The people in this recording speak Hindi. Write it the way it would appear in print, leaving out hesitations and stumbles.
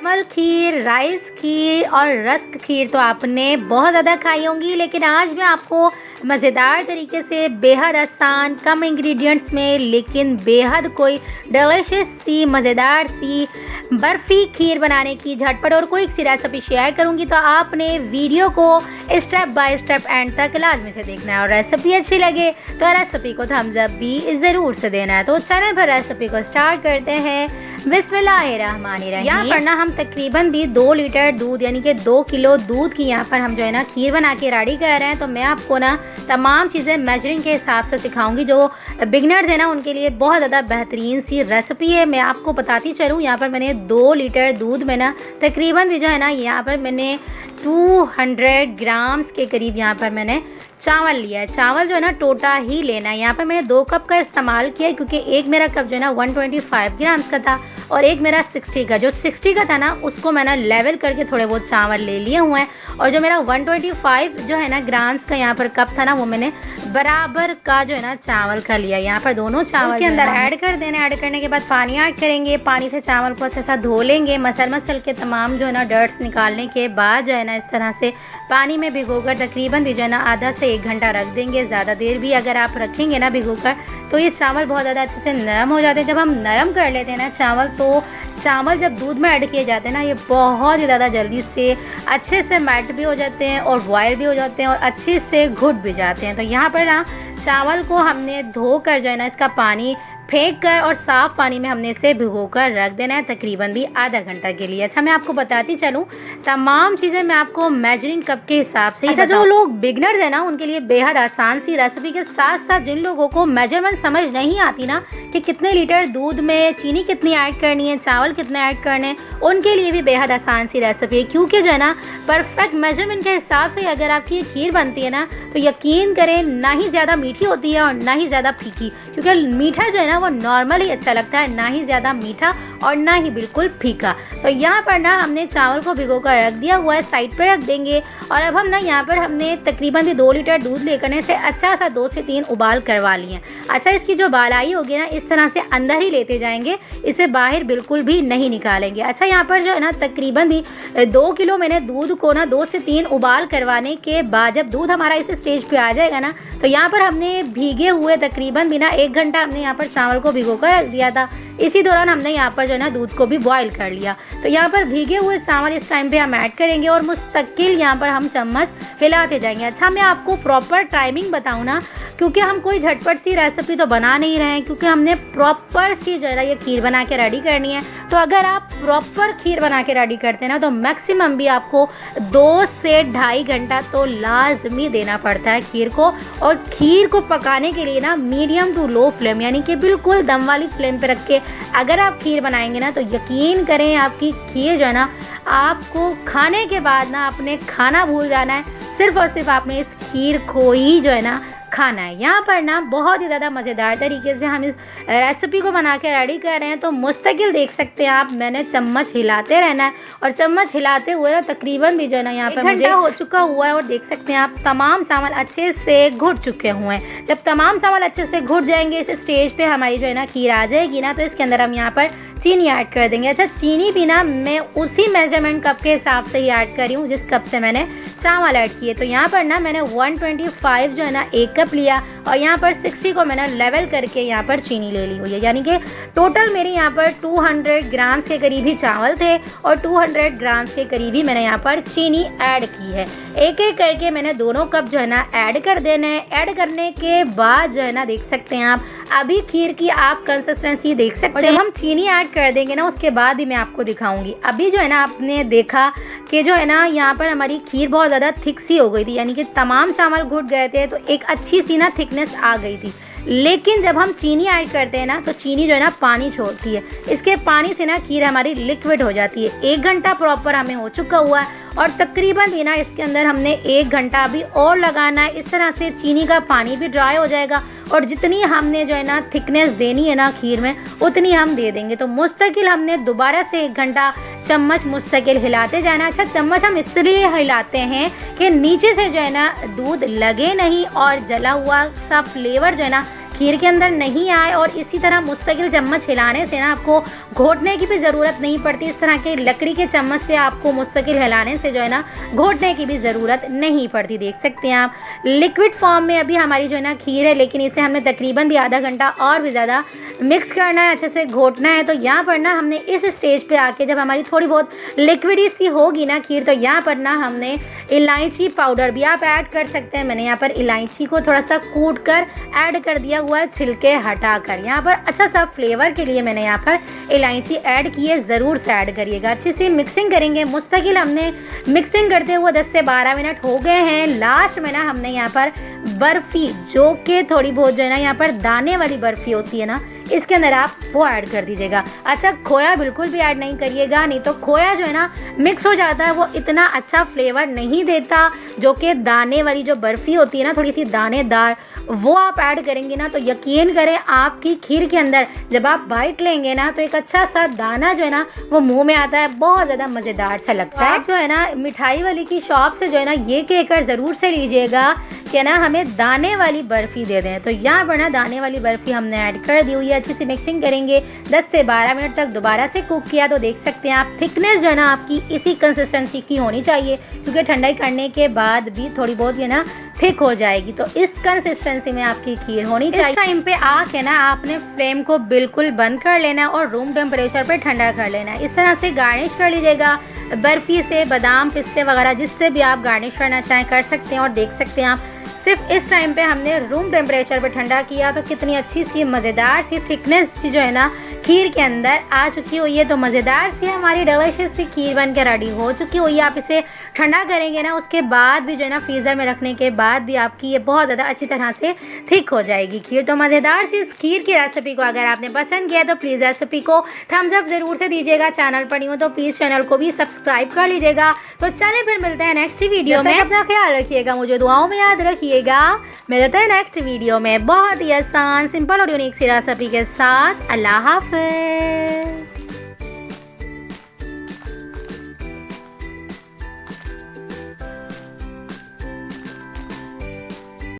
चावल खीर, राइस खीर और रस्क खीर तो आपने बहुत ज़्यादा खाई होंगी, लेकिन आज मैं आपको मज़ेदार तरीके से बेहद आसान, कम इंग्रेडिएंट्स में लेकिन बेहद कोई डिलीशियस सी, मज़ेदार सी बर्फ़ी खीर बनाने की झटपट और क्विक सी रेसिपी शेयर करूंगी। तो आपने वीडियो को स्टेप बाय स्टेप एंड तक लाजमी से देखना है और रेसिपी अच्छी लगे तो रेसिपी को थम्स अप भी ज़रूर से देना है। तो चैनल पर रेसिपी को स्टार्ट करते हैं। बिस्मिल्लाहिर्रहमानिर्रहीम। यहाँ पर ना हम तकरीबन भी 2 लीटर दूध यानी कि 2 किलो दूध की यहाँ पर हम जो है ना खीर बना के रेडी कर रहे हैं। तो मैं आपको ना तमाम चीज़ें मेजरिंग के हिसाब से सिखाऊंगी, जो बिगनर्स हैं ना उनके लिए बहुत ज़्यादा बेहतरीन सी रेसिपी है। मैं आपको बताती चलूँ, यहाँ पर मैंने 2 लीटर दूध में ना तकरीबन भी जो है ना यहाँ पर मैंने 200 ग्राम्स के करीब यहाँ पर मैंने चावल लिया है। चावल जो है ना टोटा ही लेना है। यहाँ पर मैंने 2 कप का इस्तेमाल किया है, क्योंकि एक मेरा कप जो है ना 125 ग्राम्स का था और एक मेरा 60 का। जो 60 का था ना उसको मैंने लेवल करके थोड़े बहुत चावल ले लिए हुए हैं, और जो मेरा 125 जो है ना ग्राम्स का यहाँ पर कप था ना वो मैंने बराबर का जो है ना चावल का लिया। यहाँ पर दोनों चावल के अंदर ऐड कर देना। ऐड करने के बाद पानी ऐड करेंगे। पानी से चावल को अच्छा सा धो लेंगे। मसल के तमाम जो है ना डर्ट्स निकालने के बाद जो है ना इस तरह से पानी में भिगोकर तकरीबन भी जो है ना आधा से 1 घंटा रख देंगे। ज़्यादा देर भी अगर आप रखेंगे ना भिगोकर तो ये चावल बहुत ज़्यादा अच्छे से नरम हो जाते हैं। जब हम नरम कर लेते हैं ना चावल, तो चावल जब दूध में ऐड किए जाते हैं ना ये बहुत ही ज़्यादा जल्दी से अच्छे से मैट भी हो जाते हैं और बॉयल भी हो जाते हैं और अच्छे से घुट भी जाते हैं। तो यहाँ पर ना चावल को हमने धोकर जो है ना इसका पानी फेंक कर और साफ़ पानी में हमने इसे भिगोकर रख देना है तकरीबन भी आधा घंटा के लिए। अच्छा, मैं आपको बताती चलूँ तमाम चीज़ें मैं आपको मेजरिंग कप के हिसाब से। अच्छा, जो लोग बिगनर्स हैं ना उनके लिए बेहद आसान सी रेसिपी के साथ साथ जिन लोगों को मेजरमेंट समझ नहीं आती ना कि कितने लीटर दूध में चीनी कितनी ऐड करनी है, चावल कितने ऐड करने हैं, उनके लिए भी बेहद आसान सी रेसिपी है। क्योंकि जो है ना परफेक्ट मेजरमेंट के हिसाब से अगर आपकी खीर बनती है ना तो यकीन करें ना ही ज़्यादा मीठी होती है और ना ही ज़्यादा फीकी, क्योंकि मीठा जो है ना वो नॉर्मल ही अच्छा लगता है, ना ही ज़्यादा मीठा और ना ही बिल्कुल फीका। तो यहाँ पर ना हमने चावल को भिगोकर रख दिया हुआ है, साइड पे रख देंगे। और अब हम ना यहाँ पर हमने तकरीबन 2 लीटर दूध लेकर से अच्छा सा 2 से 3 उबाल करवा लिए। अच्छा, इसकी जो बालाई होगी ना इस तरह से अंदर ही लेते जाएंगे, इसे बाहर बिल्कुल भी नहीं निकालेंगे। अच्छा, यहाँ पर जो है ना तकरीबन भी 2 किलो मैंने दूध को ना 2 से 3 उबाल करवाने के बाद जब दूध हमारा इस स्टेज पे आ जाएगा ना तो यहाँ पर हमने भीगे हुए तकरीबन भी ना 1 घंटा हमने यहाँ पर चावल को भिगोकर रख दिया था। इसी दौरान हमने यहाँ पर जो है ना दूध को भी बॉईल कर लिया। तो यहाँ पर भीगे हुए चावल इस टाइम पे हम ऐड करेंगे और मुस्तकिल यहाँ पर हम चम्मच हिलाते जाएंगे। अच्छा, मैं आपको प्रॉपर टाइमिंग बताऊँ ना, क्योंकि हम कोई झटपट सी रेसिपी तो बना नहीं रहे हैं, क्योंकि हमने प्रॉपर सी जो है ना ये खीर बना के रेडी करनी है। तो अगर आप प्रॉपर खीर बना के रेडी करते हैं ना तो मैक्सिमम भी आपको 2 से 2.5 घंटा तो लाजमी देना पड़ता है खीर को। और खीर को पकाने के लिए ना मीडियम टू लो फ्लेम यानी कि बिल्कुल दम वाली फ्लेम पे रख के अगर आप खीर बनाएंगे ना तो यकीन करें आपकी खीर जो है ना आपको खाने के बाद ना आपने खाना भूल जाना है। सिर्फ और सिर्फ आपने इस खीर को ही जो है ना खाना है। यहाँ पर ना बहुत ही ज़्यादा मज़ेदार तरीके से हम इस रेसिपी को बना के रेडी कर रहे हैं। तो मुस्तकिल देख सकते हैं आप, मैंने चम्मच हिलाते रहना है और चम्मच हिलाते हुए ना तकरीबन भी जो है ना यहाँ पर मुझे हो चुका हुआ है और देख सकते हैं आप तमाम चावल अच्छे से घुट चुके हुए हैं। जब तमाम चावल अच्छे से घुट जाएंगे इस स्टेज पे हमारी जो है ना खीर आ जाएगी ना तो इसके अंदर हम यहाँ पर चीनी ऐड कर देंगे। अच्छा, चीनी भी ना मैं उसी मेजरमेंट कप के हिसाब से ही ऐड कर रही हूँ जिस कप से मैंने चावल ऐड किए। तो यहाँ पर ना मैंने 125 जो है ना 1 कप लिया और यहाँ पर 60 को मैंने लेवल करके यहाँ पर चीनी ले ली हुई है। यानी कि टोटल मेरे यहाँ पर 200 ग्राम्स के करीब ही चावल थे और 200 ग्राम्स के करीब ही मैंने यहाँ पर चीनी ऐड की है। एक एक करके मैंने दोनों कप जो है ना ऐड कर देने हैं। ऐड करने के बाद जो है ना देख सकते हैं आप अभी खीर की आप कंसिस्टेंसी देख सकते हैं। जब हम चीनी ऐड कर देंगे ना उसके बाद ही मैं आपको दिखाऊंगी। अभी जो है ना आपने देखा कि जो है ना यहाँ पर हमारी खीर बहुत ज़्यादा थिक सी हो गई थी, यानी कि तमाम चावल घुट गए थे तो एक अच्छी सी ना थिकनेस आ गई थी। लेकिन जब हम चीनी ऐड करते हैं ना तो चीनी जो है ना पानी छोड़ती है, इसके पानी से ना खीर हमारी लिक्विड हो जाती है। 1 घंटा प्रॉपर हमें हो चुका हुआ है और तकरीबन भी ना इसके अंदर हमने 1 घंटा अभी और लगाना है। इस तरह से चीनी का पानी भी ड्राई हो जाएगा और जितनी हमने जो है ना थिकनेस देनी है ना खीर में उतनी हम दे देंगे। तो मुस्तकिल हमने दोबारा से 1 घंटा चम्मच मुस्तकिल हिलाते जाना। अच्छा, चम्मच हम इसलिए हिलाते हैं कि नीचे से जो है ना दूध लगे नहीं और जला हुआ सा फ्लेवर जो है ना खीर के अंदर नहीं आए और इसी तरह मुस्तकिल चम्मच हिलाने से ना आपको घोटने की भी ज़रूरत नहीं पड़ती। इस तरह के लकड़ी के चम्मच से आपको मुस्तकिल हिलाने से जो है ना घोटने की भी ज़रूरत नहीं पड़ती। देख सकते हैं आप लिक्विड फॉर्म में अभी हमारी जो है ना खीर है, लेकिन इसे हमने तकरीबन भी आधा घंटा और भी ज़्यादा मिक्स करना है, अच्छे से घोटना है। तो यहाँ पर ना हमने इस स्टेज पे आके जब हमारी थोड़ी बहुत लिक्विडी सी होगी ना खीर, तो यहाँ पर ना हमने इलायची पाउडर भी आप ऐड कर सकते हैं। मैंने यहाँ पर इलायची को थोड़ा सा कूट कर ऐड कर दिया हुआ है, छिलके हटाकर। यहाँ पर अच्छा सा फ्लेवर के लिए मैंने यहाँ पर इलायची ऐड की है, ज़रूर से ऐड करिएगा। अच्छे से मिक्सिंग करेंगे। मुस्तकिल हमने मिक्सिंग करते हुए 10 से 12 मिनट हो गए हैं। लास्ट में ना हमने यहाँ पर बर्फ़ी, जो कि थोड़ी बहुत जो है ना यहाँ पर दाने वाली बर्फ़ी होती है ना, इसके अंदर आप वो ऐड कर दीजिएगा। अच्छा, खोया बिल्कुल भी ऐड नहीं करिएगा, नहीं तो खोया जो है ना मिक्स हो जाता है, वो इतना अच्छा फ्लेवर नहीं देता। जो कि दाने वाली जो बर्फ़ी होती है ना, थोड़ी सी दानेदार, वो आप ऐड करेंगे ना तो यकीन करें आपकी खीर के अंदर जब आप बाइट लेंगे ना तो एक अच्छा सा दाना जो है ना वो मुंह में आता है, बहुत ज़्यादा मज़ेदार सा लगता है। आप जो है ना मिठाई वाली की शॉप से जो है ना ये कहकर ज़रूर से लीजिएगा कि ना हमें दाने वाली बर्फ़ी दे दें। तो यहाँ पर ना दाने वाली बर्फ़ी हमने ऐड कर दी हुई है। अच्छे से मिक्सिंग करेंगे। 10 से 12 मिनट तक दोबारा से कुक किया तो देख सकते हैं आप थिकनेस जो है ना आपकी इसी कंसिस्टेंसी की होनी चाहिए, क्योंकि ठंडाई करने के बाद भी थोड़ी बहुत ये ना थिक हो जाएगी। तो इस कंसिस्टेंसी में आपकी खीर होनी चाहिए। इस टाइम पे आके ना आपने फ्लेम को बिल्कुल बंद कर लेना है और रूम टेम्परेचर पे ठंडा कर लेना है। इस तरह से गार्निश कर लीजिएगा बर्फ़ी से, बादाम, पिस्ते वगैरह जिससे भी आप गार्निश करना चाहें कर सकते हैं। और देख सकते हैं आप सिर्फ इस टाइम पे हमने रूम टेम्परेचर पे ठंडा किया तो कितनी अच्छी सी मज़ेदार सी थिकनेस सी जो है ना खीर के अंदर आ चुकी हुई है। तो मज़ेदार सी हमारी डिलीशियस सी खीर बन के रेडी हो चुकी हुई है। आप इसे ठंडा करेंगे ना उसके बाद भी जो है ना फ्रीज़र में रखने के बाद भी आपकी ये बहुत ज़्यादा अच्छी तरह से थिक हो जाएगी खीर। तो मज़ेदार सी इस खीर की रेसिपी को अगर आपने पसंद किया तो प्लीज़ रेसिपी को थम्स अप ज़रूर से दीजिएगा। चैनल पर नहीं हो तो प्लीज़ चैनल को भी सब्सक्राइब कर लीजिएगा। तो चलिए फिर मिलते हैं नेक्स्ट वीडियो में। अपना ख्याल रखिएगा, मुझे दुआओं में याद रखिएगा। मिलते हैं नेक्स्ट वीडियो में बहुत ही आसान, सिंपल और यूनिक सी रेसिपी के साथ। अल्लाह हाफ़िज़।